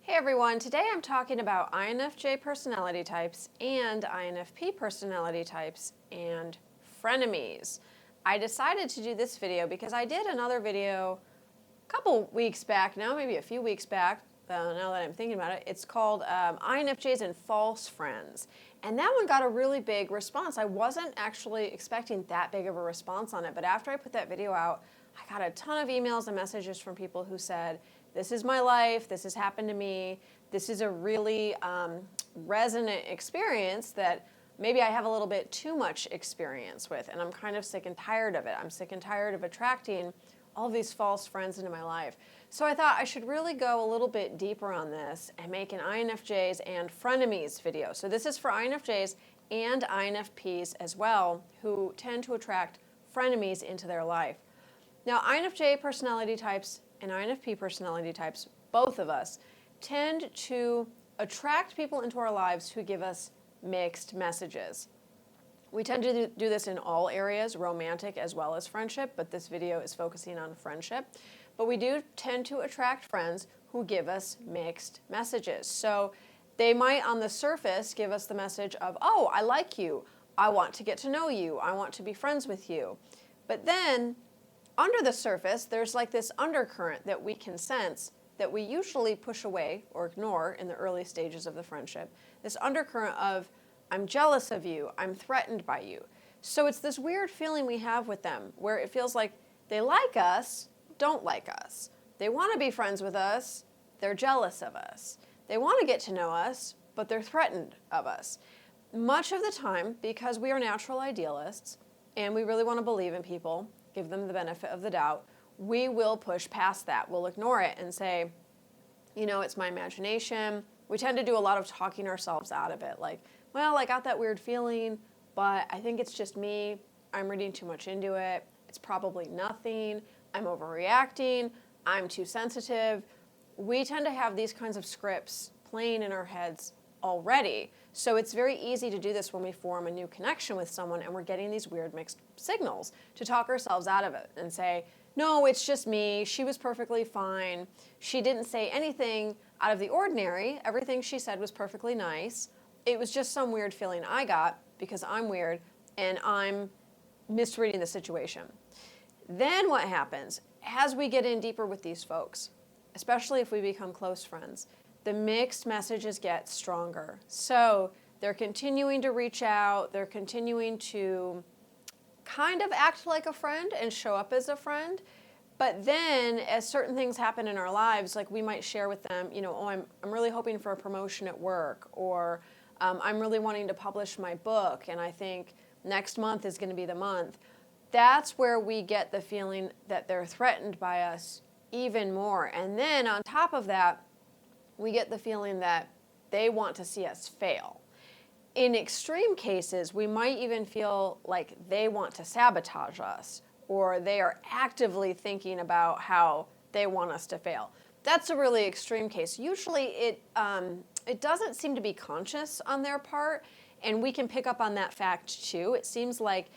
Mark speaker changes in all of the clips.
Speaker 1: Hey everyone, today I'm talking about INFJ personality types and INFP personality types and frenemies. I decided to do this video because I did another video a couple weeks back now, maybe a few weeks back, now that I'm thinking about it. It's called INFJs and False Friends. And that one got a really big response. I wasn't actually expecting that big of a response on it, but after I put that video out, I got a ton of emails and messages from people who said, this is my life, this has happened to me, this is a really resonant experience that maybe I have a little bit too much experience with, and I'm kind of sick and tired of it. I'm sick and tired of attracting all these false friends into my life. So I thought I should really go a little bit deeper on this and make an INFJs and Frenemies video. So this is for INFJs and INFPs as well, who tend to attract frenemies into their life. Now, INFJ personality types and INFP personality types, both of us, tend to attract people into our lives who give us mixed messages. We tend to do this in all areas, romantic as well as friendship, but this video is focusing on friendship. But we do tend to attract friends who give us mixed messages. So they might on the surface give us the message of, oh, I like you, I want to get to know you, I want to be friends with you. But then under the surface, there's like this undercurrent that we can sense that we usually push away or ignore in the early stages of the friendship. This undercurrent of, I'm jealous of you, I'm threatened by you. So it's this weird feeling we have with them where it feels like they like us, don't like us. They want to be friends with us, they're jealous of us. They want to get to know us, but they're threatened of us. Much of the time, because we are natural idealists and we really want to believe in people, give them the benefit of the doubt, we will push past that. We'll ignore it and say, you know, it's my imagination. We tend to do a lot of talking ourselves out of it. Like, well, I got that weird feeling, but I think it's just me. I'm reading too much into it. It's probably nothing. I'm overreacting. I'm too sensitive. We tend to have these kinds of scripts playing in our heads already. So it's very easy to do this when we form a new connection with someone and we're getting these weird mixed signals to talk ourselves out of it and say, no, it's just me. She was perfectly fine. She didn't say anything out of the ordinary. Everything she said was perfectly nice. It was just some weird feeling I got because I'm weird and I'm misreading the situation. Then what happens as we get in deeper with these folks, especially if we become close friends, the mixed messages get stronger. So they're continuing to reach out, they're continuing to kind of act like a friend and show up as a friend. But then as certain things happen in our lives, like we might share with them, you know, oh, I'm really hoping for a promotion at work, or I'm really wanting to publish my book and I think next month is going to be the month. That's where we get the feeling that they're threatened by us even more. And then on top of that, we get the feeling that they want to see us fail. In extreme cases, we might even feel like they want to sabotage us, or they are actively thinking about how they want us to fail. That's a really extreme case. Usually it doesn't seem to be conscious on their part, and we can pick up on that fact too. It seems like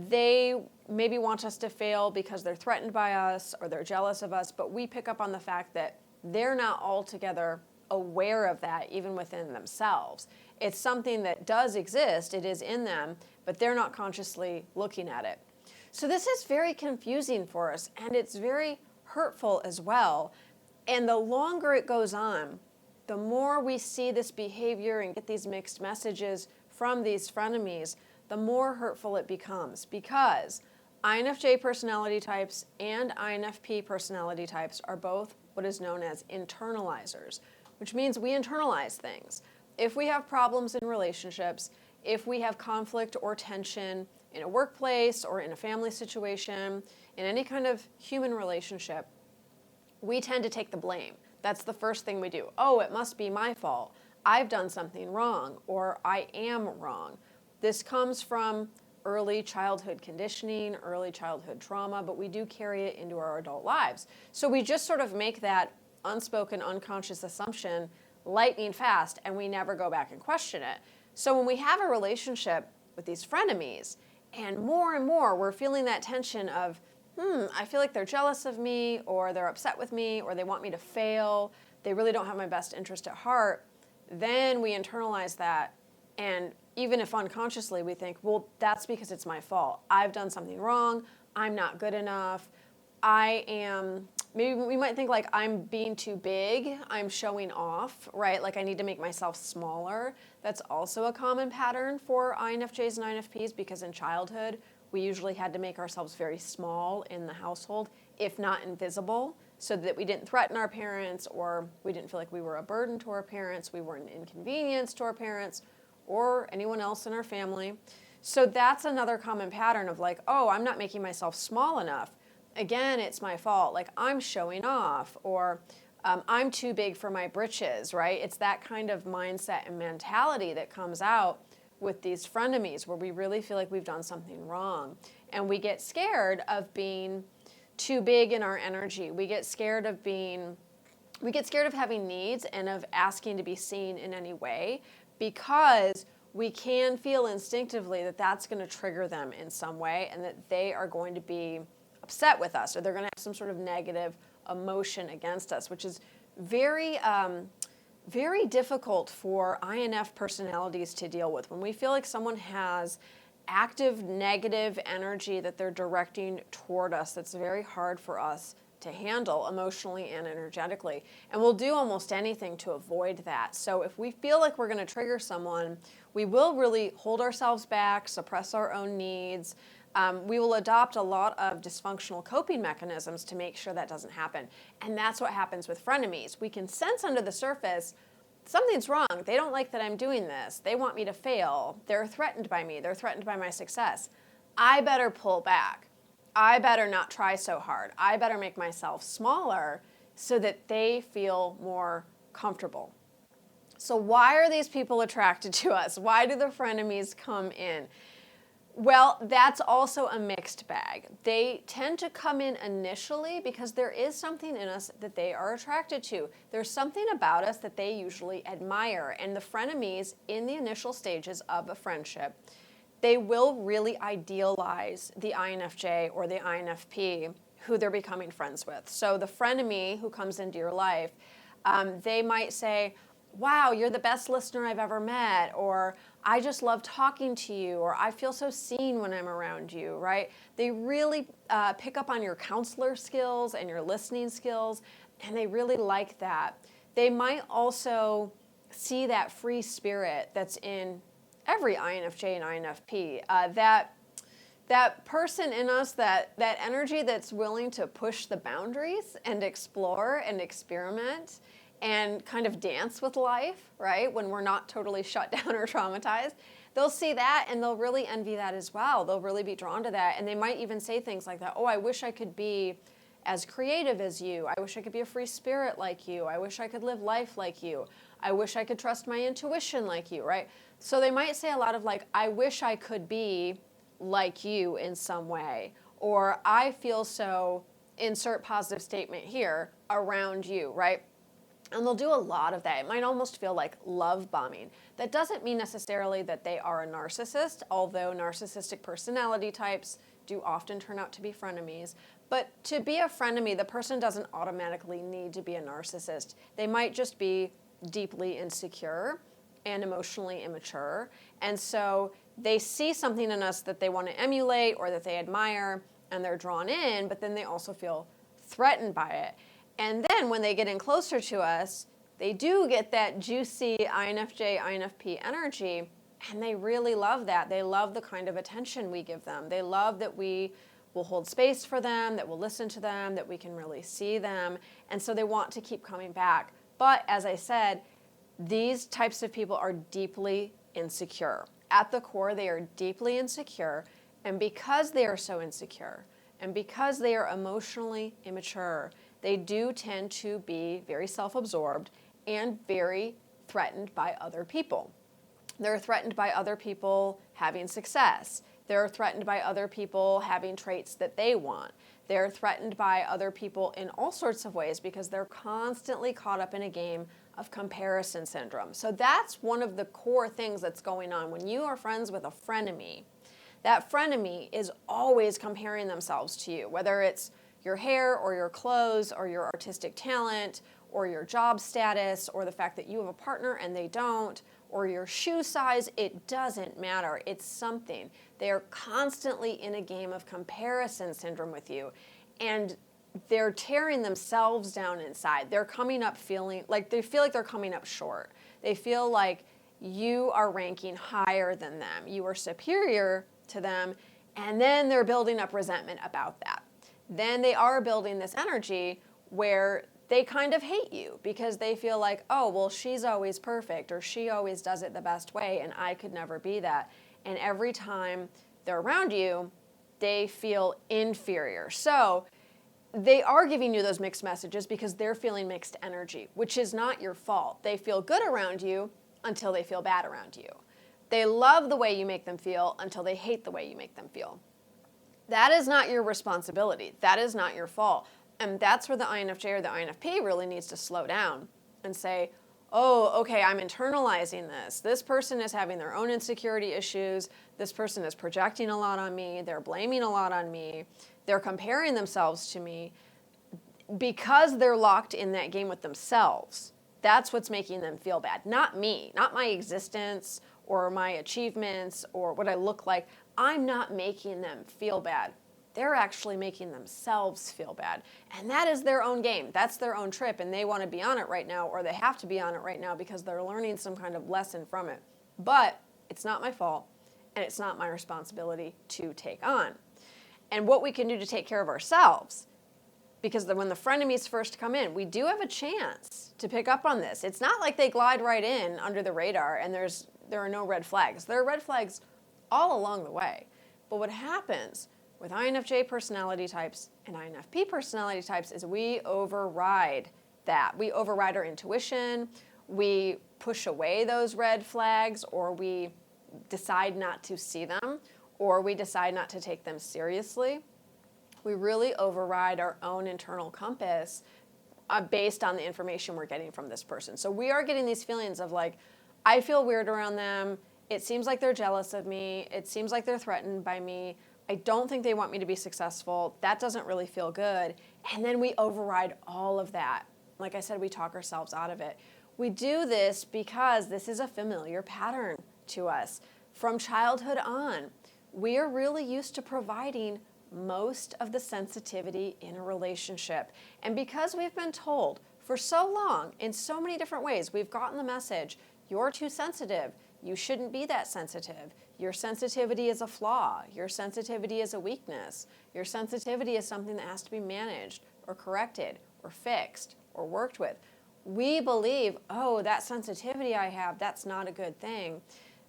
Speaker 1: they maybe want us to fail because they're threatened by us or they're jealous of us, but we pick up on the fact that they're not altogether aware of that even within themselves. It's something that does exist, it is in them, but they're not consciously looking at it. So this is very confusing for us, and it's very hurtful as well. And the longer it goes on, the more we see this behavior and get these mixed messages from these frenemies, the more hurtful it becomes, because INFJ personality types and INFP personality types are both what is known as internalizers, which means we internalize things. If we have problems in relationships, if we have conflict or tension in a workplace or in a family situation, in any kind of human relationship, we tend to take the blame. That's the first thing we do. Oh, it must be my fault. I've done something wrong, or I am wrong. This comes from early childhood conditioning, early childhood trauma, but we do carry it into our adult lives. So we just sort of make that unspoken, unconscious assumption lightning fast, and we never go back and question it. So when we have a relationship with these frenemies, and more we're feeling that tension of, I feel like they're jealous of me, or they're upset with me, or they want me to fail, they really don't have my best interest at heart, then we internalize that. And even if unconsciously we think, well, that's because it's my fault. I've done something wrong. I'm not good enough. Maybe we might think like I'm being too big. I'm showing off, right? Like I need to make myself smaller. That's also a common pattern for INFJs and INFPs because in childhood, we usually had to make ourselves very small in the household, if not invisible, so that we didn't threaten our parents or we didn't feel like we were a burden to our parents, we weren't an inconvenience to our parents or anyone else in our family. So that's another common pattern of like, oh, I'm not making myself small enough. Again, it's my fault. Like I'm showing off or I'm too big for my britches, right? It's that kind of mindset and mentality that comes out with these frenemies where we really feel like we've done something wrong. And we get scared of being too big in our energy. We get scared of having needs and of asking to be seen in any way because we can feel instinctively that that's going to trigger them in some way and that they are going to be upset with us or they're going to have some sort of negative emotion against us, which is very difficult for INF personalities to deal with. When we feel like someone has active negative energy that they're directing toward us, that's very hard for us to handle emotionally and energetically. And we'll do almost anything to avoid that. So if we feel like we're going to trigger someone, we will really hold ourselves back, suppress our own needs. We will adopt a lot of dysfunctional coping mechanisms to make sure that doesn't happen. And that's what happens with frenemies. We can sense under the surface, something's wrong. They don't like that I'm doing this. They want me to fail. They're threatened by me. They're threatened by my success. I better pull back. I better not try so hard. I better make myself smaller so that they feel more comfortable. So why are these people attracted to us? Why do the frenemies come in? Well, that's also a mixed bag. They tend to come in initially because there is something in us that they are attracted to. There's something about us that they usually admire. And the frenemies in the initial stages of a friendship, they will really idealize the INFJ or the INFP who they're becoming friends with. So the frenemy who comes into your life, they might say, wow, you're the best listener I've ever met, or I just love talking to you, or I feel so seen when I'm around you, right? They really pick up on your counselor skills and your listening skills, and they really like that. They might also see that free spirit that's in every INFJ and INFP, that person in us, that energy that's willing to push the boundaries and explore and experiment and kind of dance with life, right? When we're not totally shut down or traumatized. They'll see that and they'll really envy that as well. They'll really be drawn to that. And they might even say things like that, oh, I wish I could be as creative as you. I wish I could be a free spirit like you. I wish I could live life like you. I wish I could trust my intuition like you, right? So they might say a lot of like, I wish I could be like you in some way. Or I feel so, insert positive statement here, around you, right? And they'll do a lot of that. It might almost feel like love bombing. That doesn't mean necessarily that they are a narcissist, although narcissistic personality types do often turn out to be frenemies. But to be a frenemy, the person doesn't automatically need to be a narcissist. They might just be deeply insecure and emotionally immature. And so they see something in us that they want to emulate or that they admire, and they're drawn in, but then they also feel threatened by it. And then when they get in closer to us, they do get that juicy INFJ, INFP energy, and they really love that. They love the kind of attention we give them. They love that we will hold space for them, that we'll listen to them, that we can really see them, and so they want to keep coming back. But as I said, these types of people are deeply insecure. At the core, they are deeply insecure, and because they are so insecure, and because they are emotionally immature, they do tend to be very self-absorbed and very threatened by other people. They're threatened by other people having success. They're threatened by other people having traits that they want. They're threatened by other people in all sorts of ways because they're constantly caught up in a game of comparison syndrome. So that's one of the core things that's going on. When you are friends with a frenemy, that frenemy is always comparing themselves to you, whether it's your hair or your clothes or your artistic talent or your job status, or the fact that you have a partner and they don't, or your shoe size. It doesn't matter. It's something. They are constantly in a game of comparison syndrome with you, and they're tearing themselves down inside. They're coming up feeling like they feel like they're coming up short. They feel like you are ranking higher than them. You are superior to them, and then they're building up resentment about that. Then they are building this energy where they kind of hate you because they feel like, oh, well, she's always perfect, or she always does it the best way, and I could never be that. And every time they're around you, they feel inferior. So they are giving you those mixed messages because they're feeling mixed energy, which is not your fault. They feel good around you until they feel bad around you. They love the way you make them feel until they hate the way you make them feel. That is not your responsibility. That is not your fault. And that's where the INFJ or the INFP really needs to slow down and say, oh, okay, I'm internalizing this. This person is having their own insecurity issues. This person is projecting a lot on me. They're blaming a lot on me. They're comparing themselves to me because they're locked in that game with themselves. That's what's making them feel bad. Not me, not my existence or my achievements or what I look like. I'm not making them feel bad. They're actually making themselves feel bad. And that is their own game. That's their own trip. And they want to be on it right now, or they have to be on it right now because they're learning some kind of lesson from it. But it's not my fault, and it's not my responsibility to take on. And what we can do to take care of ourselves, because when the frenemies first come in, we do have a chance to pick up on this. It's not like they glide right in under the radar and there are no red flags. There are red flags all along the way. But what happens with INFJ personality types and INFP personality types is we override that. We override our intuition. We push away those red flags, or we decide not to see them, or we decide not to take them seriously. We really override our own internal compass based on the information we're getting from this person. So we are getting these feelings of like, I feel weird around them. It seems like they're jealous of me. It seems like they're threatened by me. I don't think they want me to be successful. That doesn't really feel good. And then we override all of that. Like I said, we talk ourselves out of it. We do this because this is a familiar pattern to us. From childhood on, we are really used to providing most of the sensitivity in a relationship. And because we've been told for so long, in so many different ways, we've gotten the message, you're too sensitive. You shouldn't be that sensitive. Your sensitivity is a flaw. Your sensitivity is a weakness. Your sensitivity is something that has to be managed or corrected or fixed or worked with. We believe, oh, that sensitivity I have, that's not a good thing.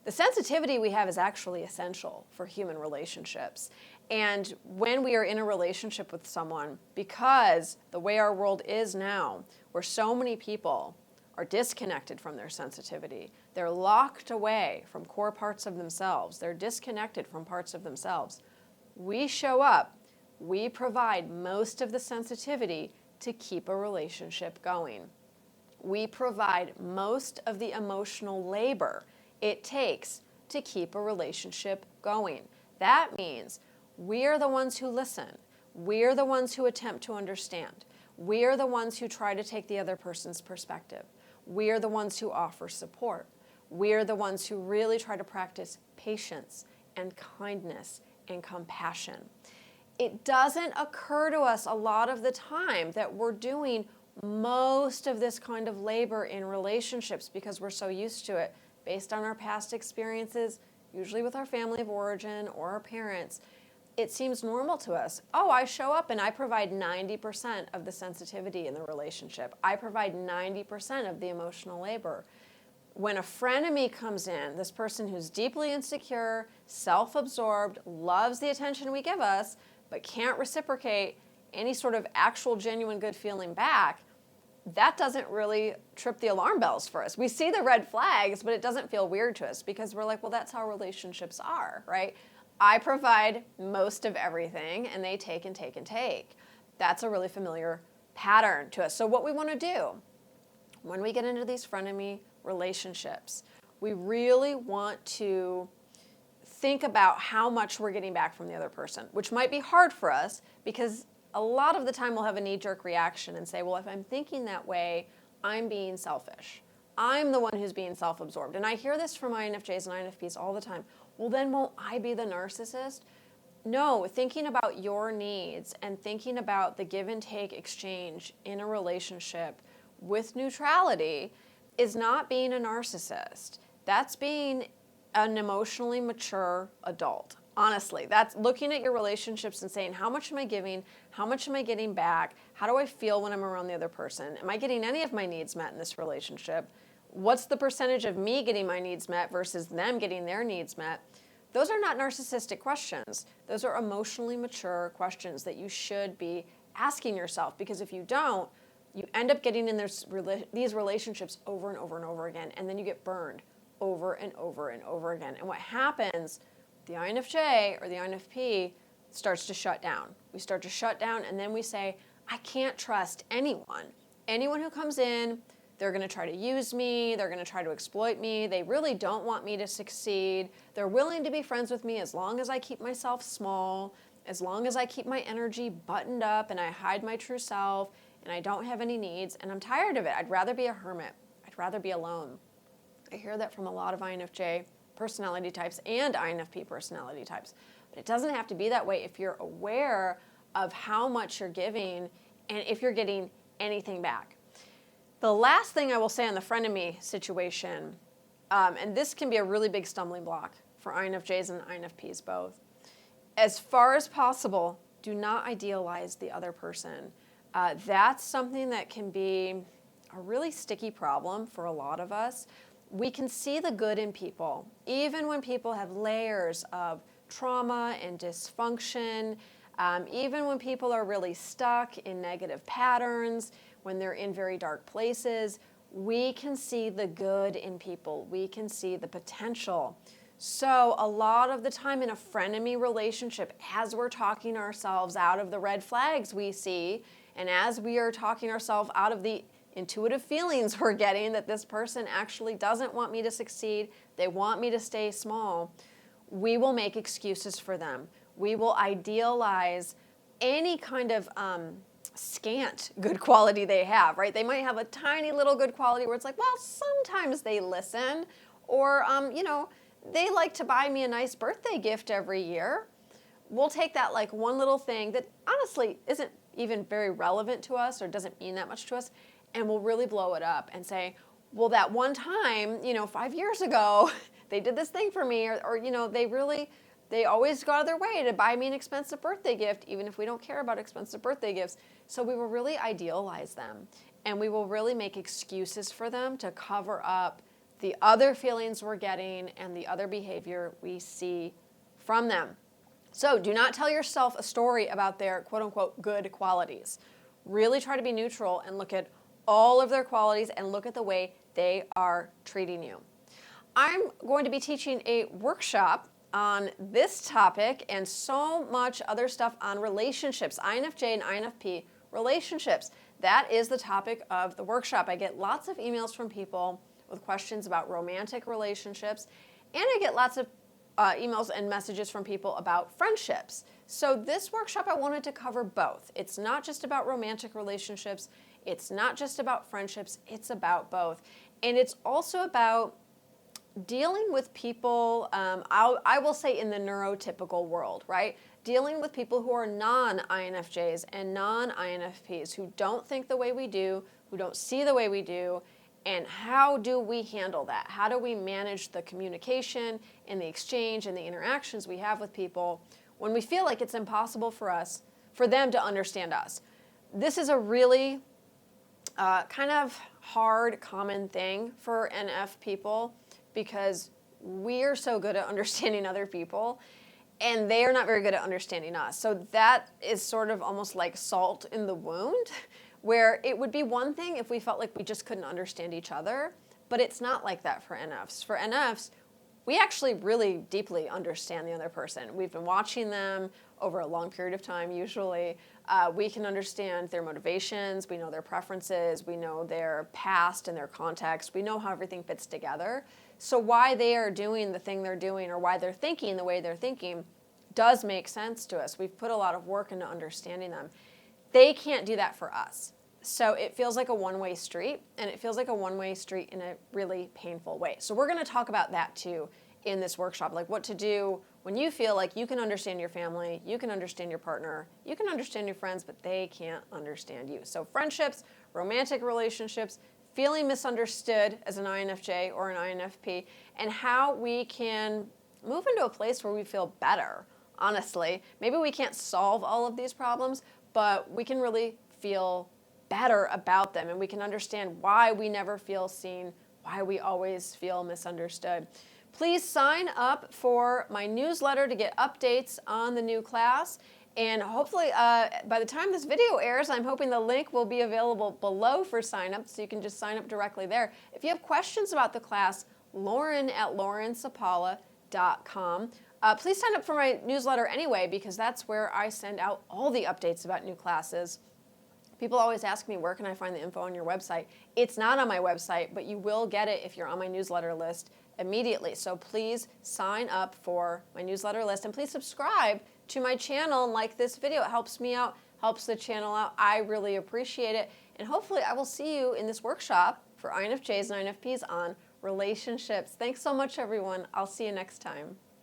Speaker 1: The sensitivity we have is actually essential for human relationships. And when we are in a relationship with someone, because the way our world is now, where so many people are disconnected from their sensitivity, they're locked away from core parts of themselves, they're disconnected from parts of themselves, we show up, we provide most of the sensitivity to keep a relationship going. We provide most of the emotional labor it takes to keep a relationship going. That means we're the ones who listen. We're the ones who attempt to understand. We're the ones who try to take the other person's perspective. We're the ones who offer support. We're the ones who really try to practice patience and kindness and compassion. It doesn't occur to us a lot of the time that we're doing most of this kind of labor in relationships because we're so used to it based on our past experiences, usually with our family of origin or our parents. It seems normal to us. Oh, I show up and I provide 90% of the sensitivity in the relationship. I provide 90% of the emotional labor. When a frenemy comes in, this person who's deeply insecure, self-absorbed, loves the attention we give us, but can't reciprocate any sort of actual genuine good feeling back, that doesn't really trip the alarm bells for us. We see the red flags, but it doesn't feel weird to us because we're like, well, that's how relationships are, right? I provide most of everything, and they take and take and take. That's a really familiar pattern to us. So what we want to do when we get into these frenemy relationships, we really want to think about how much we're getting back from the other person, which might be hard for us because a lot of the time we'll have a knee-jerk reaction and say, well, if I'm thinking that way, I'm being selfish. I'm the one who's being self-absorbed. And I hear this from INFJs and INFPs all the time. Well, then won't I be the narcissist? No, thinking about your needs and thinking about the give and take exchange in a relationship with neutrality is not being a narcissist. That's being an emotionally mature adult. Honestly, that's looking at your relationships and saying, how much am I giving? How much am I getting back? How do I feel when I'm around the other person? Am I getting any of my needs met in this relationship? What's the percentage of me getting my needs met versus them getting their needs met? Those are not narcissistic questions. Those are emotionally mature questions that you should be asking yourself, because if you don't, you end up getting in these relationships over and over and over again, and then you get burned over and over and over again. And what happens, the INFJ or the INFP starts to shut down. We start to shut down, and then we say, I can't trust anyone. Anyone who comes in, they're going to try to use me. They're going to try to exploit me. They really don't want me to succeed. They're willing to be friends with me as long as I keep myself small, as long as I keep my energy buttoned up and I hide my true self and I don't have any needs, and I'm tired of it. I'd rather be a hermit. I'd rather be alone. I hear that from a lot of INFJ personality types and INFP personality types. But it doesn't have to be that way if you're aware of how much you're giving and if you're getting anything back. The last thing I will say on the frenemy situation, and this can be a really big stumbling block for INFJs and INFPs both. As far as possible, do not idealize the other person. That's something that can be a really sticky problem for a lot of us. We can see the good in people, even when people have layers of trauma and dysfunction, even when people are really stuck in negative patterns, when they're in very dark places, we can see the good in people. We can see the potential. So a lot of the time in a frenemy relationship, as we're talking ourselves out of the red flags we see, and as we are talking ourselves out of the intuitive feelings we're getting that this person actually doesn't want me to succeed, they want me to stay small, we will make excuses for them. We will idealize any kind of scant good quality they have, right? They might have a tiny little good quality where it's like, well, sometimes they listen, or, they like to buy me a nice birthday gift every year. We'll take that like one little thing that honestly isn't even very relevant to us or doesn't mean that much to us, and we'll really blow it up and say, well, that one time, 5 years ago, they did this thing for me, or they always go out of their way to buy me an expensive birthday gift, even if we don't care about expensive birthday gifts. So we will really idealize them, and we will really make excuses for them to cover up the other feelings we're getting and the other behavior we see from them. So do not tell yourself a story about their quote-unquote good qualities. Really try to be neutral and look at all of their qualities and look at the way they are treating you. I'm going to be teaching a workshop on this topic and so much other stuff on relationships, INFJ and INFP relationships. That is the topic of the workshop. I get lots of emails from people with questions about romantic relationships, and I get lots of emails and messages from people about friendships. So this workshop, I wanted to cover both. It's not just about romantic relationships. It's not just about friendships. It's about both. And it's also about dealing with people, I will say in the neurotypical world, right? Dealing with people who are non-INFJs and non-INFPs, who don't think the way we do, who don't see the way we do, and how do we handle that? How do we manage the communication and the exchange and the interactions we have with people when we feel like it's impossible for them to understand us? This is a really kind of hard, common thing for NF people because we are so good at understanding other people and they are not very good at understanding us. So that is sort of almost like salt in the wound, where it would be one thing if we felt like we just couldn't understand each other, but it's not like that for NFs. For NFs, we actually really deeply understand the other person. We've been watching them over a long period of time, usually. We can understand their motivations, we know their preferences, we know their past and their context, we know how everything fits together. So why they are doing the thing they're doing or why they're thinking the way they're thinking does make sense to us. We've put a lot of work into understanding them. they can't do that for us. So it feels like a one-way street, and it feels like a one-way street in a really painful way. So we're going to talk about that too in this workshop, like what to do when you feel like you can understand your family, you can understand your partner, you can understand your friends, but they can't understand you. So friendships, romantic relationships, feeling misunderstood as an INFJ or an INFP, and how we can move into a place where we feel better, honestly. Maybe we can't solve all of these problems, but we can really feel better about them, and we can understand why we never feel seen, why we always feel misunderstood. Please sign up for my newsletter to get updates on the new class, and hopefully by the time this video airs, I'm hoping the link will be available below for sign up, so you can just sign up directly there. If you have questions about the class, lauren@laurensapala.com. Please sign up for my newsletter anyway, because that's where I send out all the updates about new classes. People always ask me, where can I find the info on your website? It's not on my website, but you will get it if you're on my newsletter list immediately. So please sign up for my newsletter list, and please subscribe to my channel and like this video. It helps me out, helps the channel out. I really appreciate it. And hopefully I will see you in this workshop for INFJs and INFPs on relationships. Thanks so much, everyone. I'll see you next time.